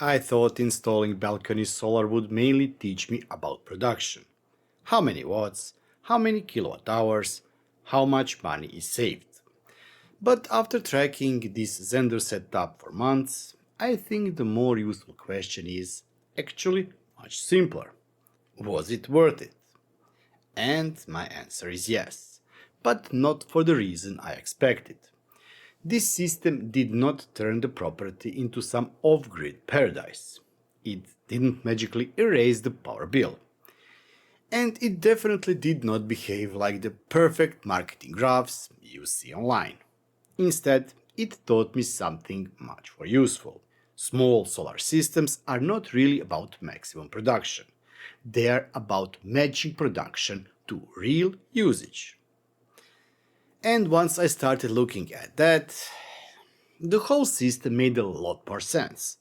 I thought installing balcony solar would mainly teach me about production. How many watts, how many kilowatt hours, how much money is saved. But after tracking this Zendure setup for months, I think the more useful question is actually much simpler. Was it worth it? And my answer is yes, but not for the reason I expected. This system did not turn the property into some off-grid paradise. It didn't magically erase the power bill. And it definitely did not behave like the perfect marketing graphs you see online. Instead, it taught me something much more useful. Small solar systems are not really about maximum production. They are about matching production to real usage. And once I started looking at that, the whole system made a lot more sense.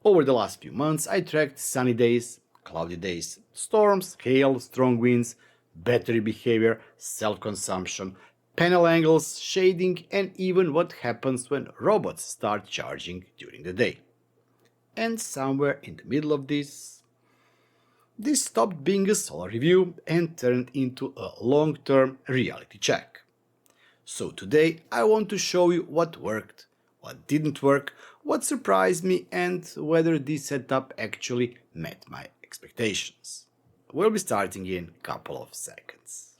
Over the last few months, I tracked sunny days, cloudy days, storms, hail, strong winds, battery behavior, self-consumption, panel angles, shading, and even what happens when robots start charging during the day. And somewhere in the middle of this stopped being a solar review and turned into a long-term reality check. So today I want to show you what worked, what didn't work, what surprised me, and whether this setup actually met my expectations. We'll be starting in a couple of seconds.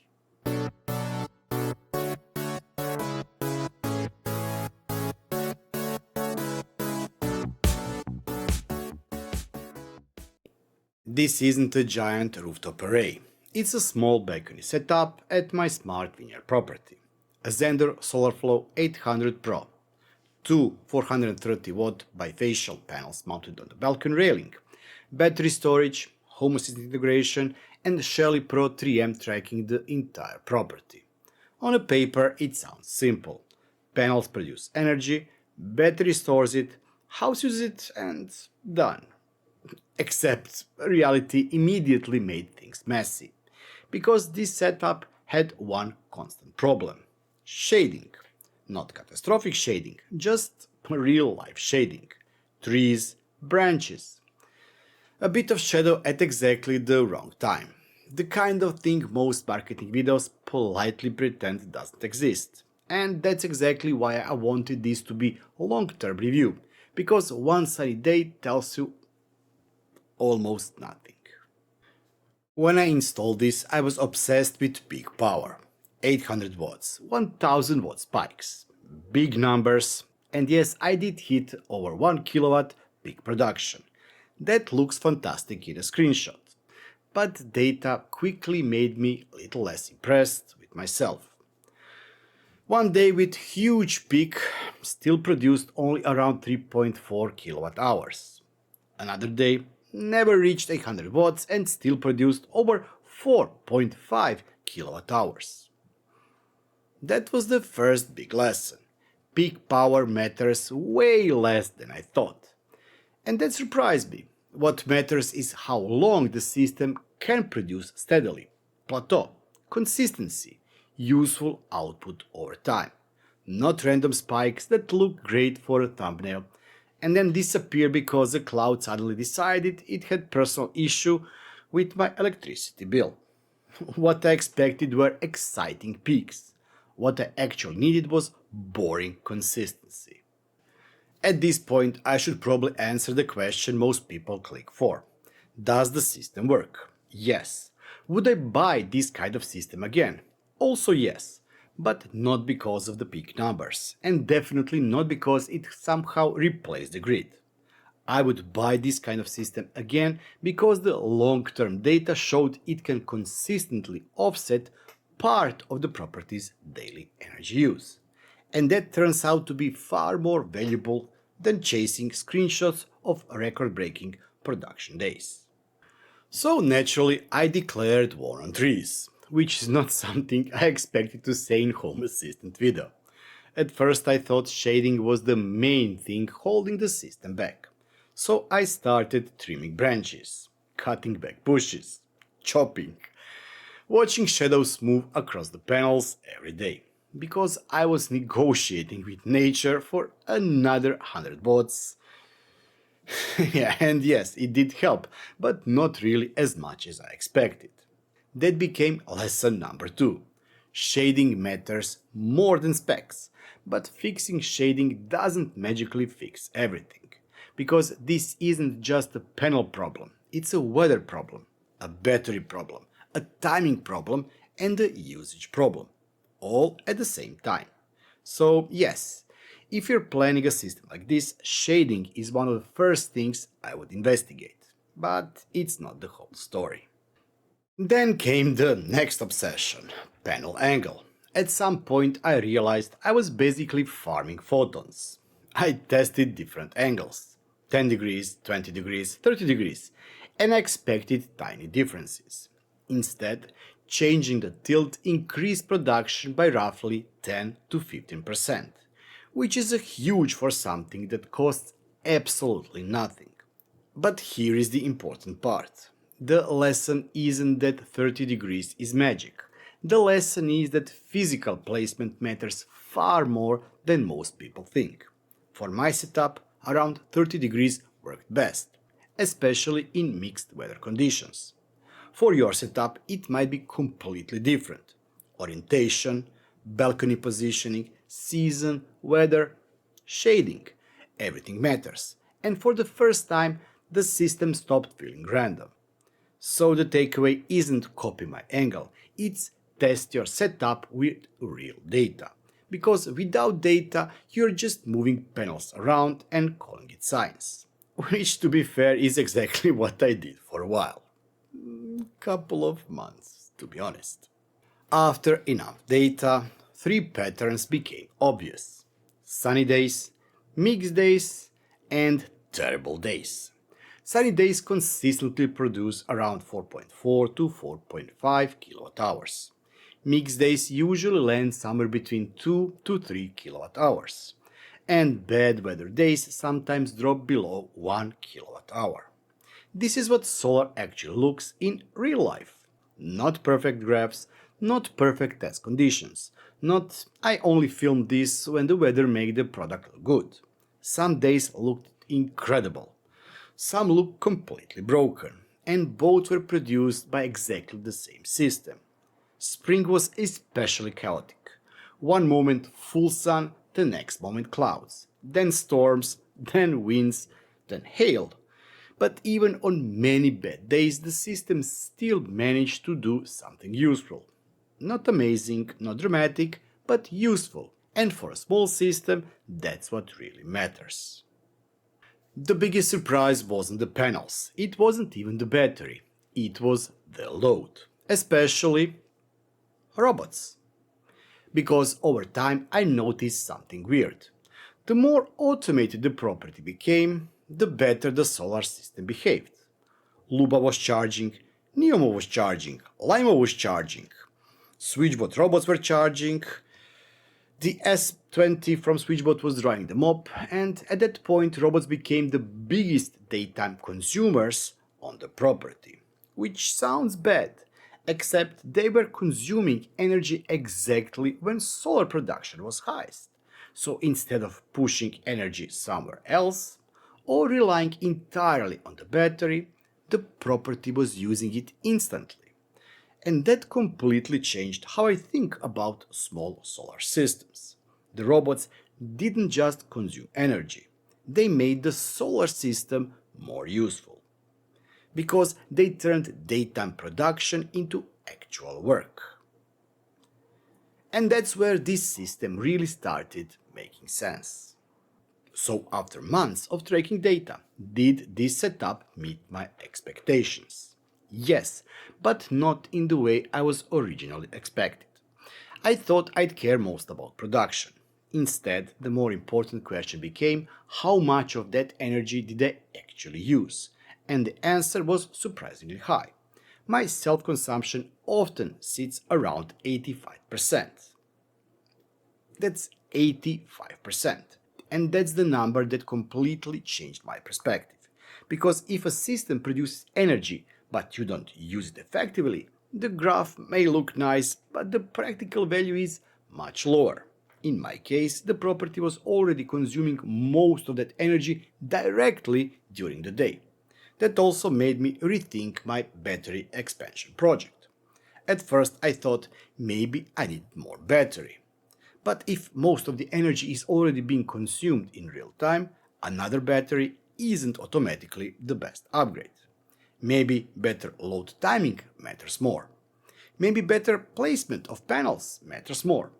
This isn't a giant rooftop array. It's a small balcony setup at my smart vineyard property. A Zendure SolarFlow 800 Pro. Two 430-watt bifacial panels mounted on the balcony railing. Battery storage, home assistant integration, and Shelly Pro 3M tracking the entire property. On a paper, it sounds simple. Panels produce energy, battery stores it, house uses it, and done. Except reality immediately made things messy, because this setup had one constant problem: shading. Not catastrophic shading, just real life shading. Trees, branches. A bit of shadow at exactly the wrong time. The kind of thing most marketing videos politely pretend doesn't exist. And that's exactly why I wanted this to be a long-term review, because one sunny day tells you almost nothing. When I installed this, I was obsessed with peak power. 800 watts, 1000 watt spikes. Big numbers, and yes, I did hit over 1 kilowatt peak production. That looks fantastic in a screenshot. But data quickly made me a little less impressed with myself. One day with huge peak still produced only around 3.4 kilowatt hours. Another day never reached 800 watts and still produced over 4.5 kilowatt hours. That was the first big lesson. Peak power matters way less than I thought. And that surprised me. What matters is how long the system can produce steadily. Plateau, consistency, useful output over time. Not random spikes that look great for a thumbnail and then disappear because the cloud suddenly decided it had personal issue with my electricity bill. What I expected were exciting peaks. What I actually needed was boring consistency. At this point, I should probably answer the question most people click for. Does the system work? Yes. Would I buy this kind of system again? Also yes, but not because of the peak numbers, and definitely not because it somehow replaced the grid. I would buy this kind of system again because the long-term data showed it can consistently offset part of the property's daily energy use. And that turns out to be far more valuable than chasing screenshots of record-breaking production days. So naturally I declared war on trees, which is not something I expected to say in Home Assistant video. At first I thought shading was the main thing holding the system back. So I started trimming branches, cutting back bushes, chopping, watching shadows move across the panels every day, because I was negotiating with nature for another 100 watts Yeah, and yes, it did help, but not really as much as I expected. That became lesson number 2. Shading matters more than specs, but fixing shading doesn't magically fix everything. Because this isn't just a panel problem, it's a weather problem, a battery problem, a timing problem, and a usage problem, all at the same time. So, yes, if you're planning a system like this, shading is one of the first things I would investigate. But it's not the whole story. Then came the next obsession, panel angle. At some point I realized I was basically farming photons. I tested different angles, 10 degrees, 20 degrees, 30 degrees, and I expected tiny differences. Instead, changing the tilt increased production by roughly 10 to 15%, which is a huge for something that costs absolutely nothing. But here is the important part. The lesson isn't that 30 degrees is magic. The lesson is that physical placement matters far more than most people think. For my setup, around 30 degrees worked best, especially in mixed weather conditions. For your setup, it might be completely different. Orientation, balcony positioning, season, weather, shading, everything matters. And for the first time, the system stopped feeling random. So the takeaway isn't copy my angle, it's test your setup with real data. Because without data, you're just moving panels around and calling it science. Which, to be fair, is exactly what I did for a while. Couple of months, to be honest. After enough data, 3 patterns became obvious: sunny days, mixed days, and terrible days. Sunny days consistently produce around 4.4 to 4.5 kilowatt hours. Mixed days usually land somewhere between 2 to 3 kilowatt hours. And bad weather days sometimes drop below 1 kilowatt hour. This is what solar actually looks in real life. Not perfect graphs, not perfect test conditions, not I only filmed this when the weather made the product look good. Some days looked incredible. Some look completely broken, and both were produced by exactly the same system. Spring was especially chaotic. One moment full sun, the next moment clouds, then storms, then winds, then hail. But even on many bad days, the system still managed to do something useful. Not amazing, not dramatic, but useful. And for a small system, that's what really matters. The biggest surprise wasn't the panels, it wasn't even the battery, it was the load. Especially robots. Because over time I noticed something weird. The more automated the property became, the better the solar system behaved. Luba was charging, Neomo was charging, Limo was charging, Switchbot robots were charging, the S20 from Switchbot was drying them up, and at that point robots became the biggest daytime consumers on the property. Which sounds bad, except they were consuming energy exactly when solar production was highest. So instead of pushing energy somewhere else, or relying entirely on the battery, the property was using it instantly. And that completely changed how I think about small solar systems. The robots didn't just consume energy, they made the solar system more useful. Because they turned daytime production into actual work. And that's where this system really started making sense. So, after months of tracking data, did this setup meet my expectations? Yes, but not in the way I was originally expected. I thought I'd care most about production. Instead, the more important question became how much of that energy did I actually use? And the answer was surprisingly high. My self consumption often sits around 85%. That's 85%. And that's the number that completely changed my perspective. Because if a system produces energy but you don't use it effectively, the graph may look nice, but the practical value is much lower. In my case, the property was already consuming most of that energy directly during the day. That also made me rethink my battery expansion project. At first, I thought maybe I need more battery. But if most of the energy is already being consumed in real time, another battery isn't automatically the best upgrade. Maybe better load timing matters more. Maybe better placement of panels matters more.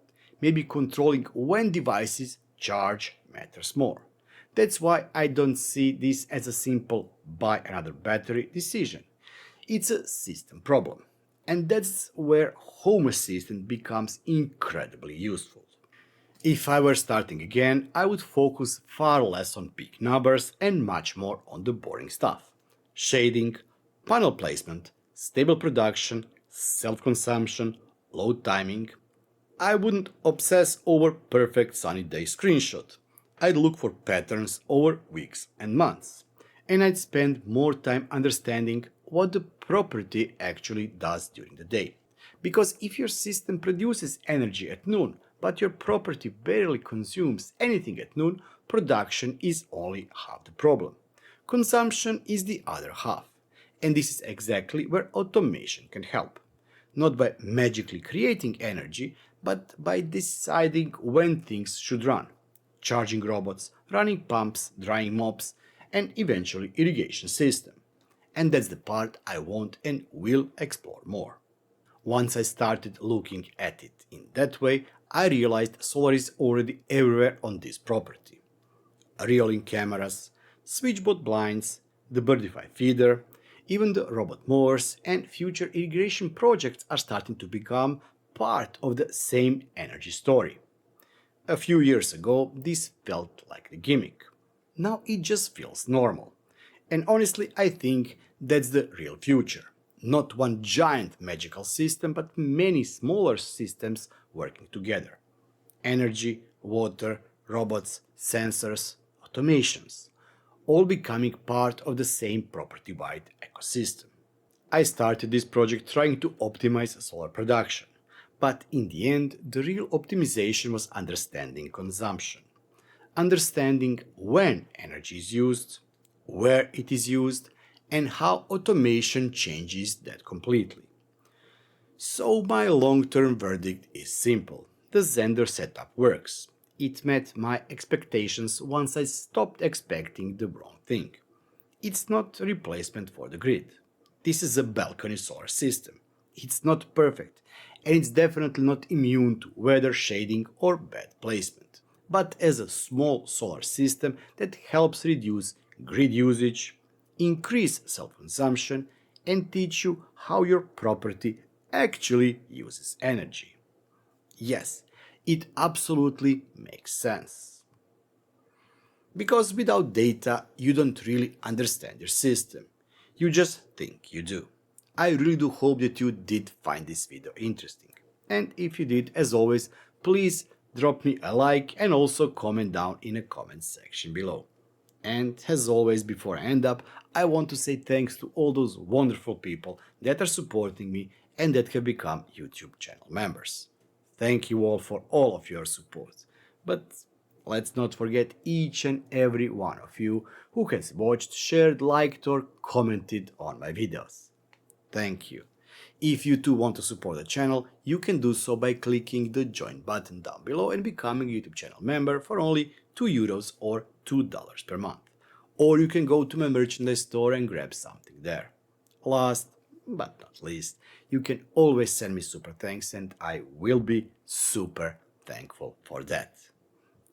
Maybe controlling when devices charge matters more. That's why I don't see this as a simple buy another battery decision. It's a system problem. And that's where Home Assistant becomes incredibly useful. If I were starting again, I would focus far less on peak numbers and much more on the boring stuff. Shading, panel placement, stable production, self-consumption, load timing. I wouldn't obsess over perfect sunny day screenshot. I'd look for patterns over weeks and months. And I'd spend more time understanding what the property actually does during the day. Because if your system produces energy at noon, but your property barely consumes anything at noon, production is only half the problem. Consumption is the other half. And this is exactly where automation can help. Not by magically creating energy, but by deciding when things should run. Charging robots, running pumps, drying mops, and eventually irrigation system. And that's the part I want and will explore more. Once I started looking at it in that way, I realized solar is already everywhere on this property. Real-in cameras, switchboard blinds, the Birdify feeder, even the robot mowers and future irrigation projects are starting to become part of the same energy story. A few years ago, this felt like a gimmick. Now it just feels normal. And honestly, I think that's the real future. Not one giant magical system, but many smaller systems working together. Energy, water, robots, sensors, automations, all becoming part of the same property-wide ecosystem. I started this project trying to optimize solar production, but in the end, the real optimization was understanding consumption. Understanding when energy is used, where it is used, and how automation changes that completely. So my long-term verdict is simple. The Zendure setup works. It met my expectations once I stopped expecting the wrong thing. It's not a replacement for the grid. This is a balcony solar system. It's not perfect, and it's definitely not immune to weather, shading, or bad placement. But as a small solar system that helps reduce grid usage, increase self-consumption, and teach you how your property actually uses energy. Yes, it absolutely makes sense. Because without data, you don't really understand your system. You just think you do. I really do hope that you did find this video interesting. And if you did, as always, please drop me a like and also comment down in the comment section below. And as always, before I end up, I want to say thanks to all those wonderful people that are supporting me and that have become YouTube channel members. Thank you all for all of your support. But let's not forget each and every one of you who has watched, shared, liked or commented on my videos. Thank you. If you too want to support the channel, you can do so by clicking the join button down below and becoming a YouTube channel member for only €2 or $2 per month. Or you can go to my merchandise store and grab something there. Last but not least, you can always send me super thanks and I will be super thankful for that.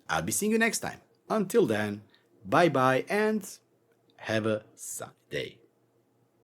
I'll be seeing you next time. Until then, bye bye and have a sunny day.